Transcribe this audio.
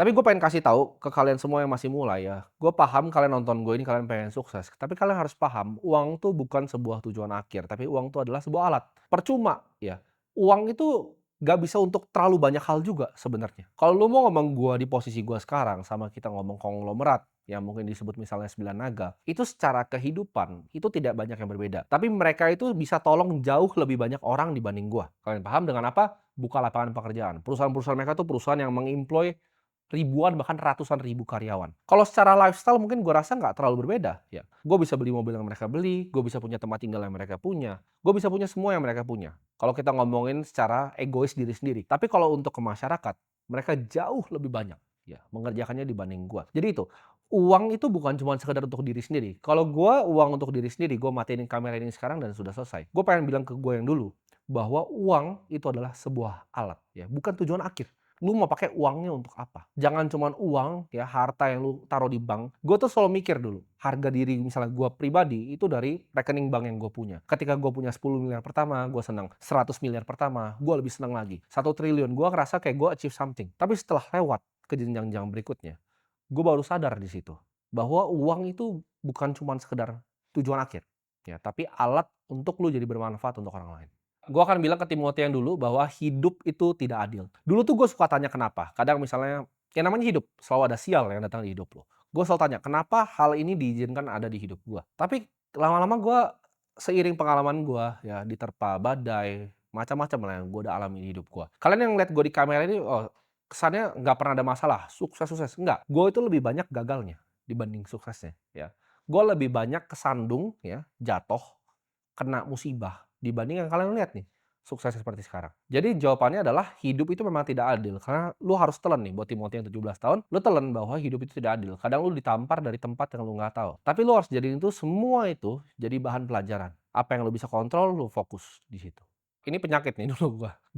Tapi gue pengen kasih tahu ke kalian semua yang masih mulai ya, gue paham kalian nonton gue ini kalian pengen sukses, tapi kalian harus paham, uang tuh bukan sebuah tujuan akhir, tapi uang tuh adalah sebuah alat. Percuma ya, uang itu nggak bisa untuk terlalu banyak hal juga sebenarnya. Kalau lu mau ngomong gue di posisi gue sekarang, sama kita ngomong konglomerat, yang mungkin disebut misalnya sembilan naga, itu secara kehidupan, itu tidak banyak yang berbeda. Tapi mereka itu bisa tolong jauh lebih banyak orang dibanding gue. Kalian paham dengan apa? Buka lapangan pekerjaan. Perusahaan-perusahaan mereka tuh perusahaan yang mengemploy ribuan bahkan ratusan ribu karyawan. Kalau secara lifestyle mungkin gue rasa nggak terlalu berbeda ya. Gue bisa beli mobil yang mereka beli, gue bisa punya tempat tinggal yang mereka punya, gue bisa punya semua yang mereka punya. Kalau kita ngomongin secara egois diri sendiri. Tapi kalau untuk ke masyarakat, mereka jauh lebih banyak ya mengerjakannya dibanding gue. Jadi itu, uang itu bukan cuma sekedar untuk diri sendiri. Kalau gue uang untuk diri sendiri, gue matiin kamera ini sekarang dan sudah selesai. Gue pengen bilang ke gue yang dulu bahwa uang itu adalah sebuah alat ya, bukan tujuan akhir. Lu mau pakai uangnya untuk apa? Jangan cuman uang ya, harta yang lu taruh di bank. Gue tuh selalu mikir dulu, harga diri misalnya gue pribadi itu dari rekening bank yang gue punya. Ketika gue punya 10 miliar pertama, gue senang. 100 miliar pertama, gue lebih senang lagi. 1 triliun, gue ngerasa kayak gue achieve something. Tapi setelah lewat ke jenjang-jenjang berikutnya, gue baru sadar di situ bahwa uang itu bukan cuman sekedar tujuan akhir ya, tapi alat untuk lu jadi bermanfaat untuk orang lain. Gue akan bilang ke Timothy yang dulu bahwa hidup itu tidak adil. Dulu tuh gue suka tanya kenapa. Kadang misalnya, yang namanya hidup, selalu ada sial yang datang di hidup lo. Gue selalu tanya, kenapa hal ini diizinkan ada di hidup gue? Tapi lama-lama gue, seiring pengalaman gue, ya diterpa badai, macam-macam lah yang gue udah alami di hidup gue. Kalian yang lihat gue di kamera ini, oh, kesannya nggak pernah ada masalah, sukses-sukses. Enggak, gue itu lebih banyak gagalnya dibanding suksesnya. Ya, gue lebih banyak kesandung, ya, jatuh, kena musibah dibanding yang kalian lihat nih, sukses seperti sekarang. Jadi jawabannya adalah hidup itu memang tidak adil, karena lu harus telan nih buat Timothy yang 17 tahun, lu telan bahwa hidup itu tidak adil. Kadang lu ditampar dari tempat yang lu nggak tahu. Tapi lu harus jadiin itu semua itu jadi bahan pelajaran. Apa yang lu bisa kontrol, lu fokus di situ. Ini penyakit nih dulu gua.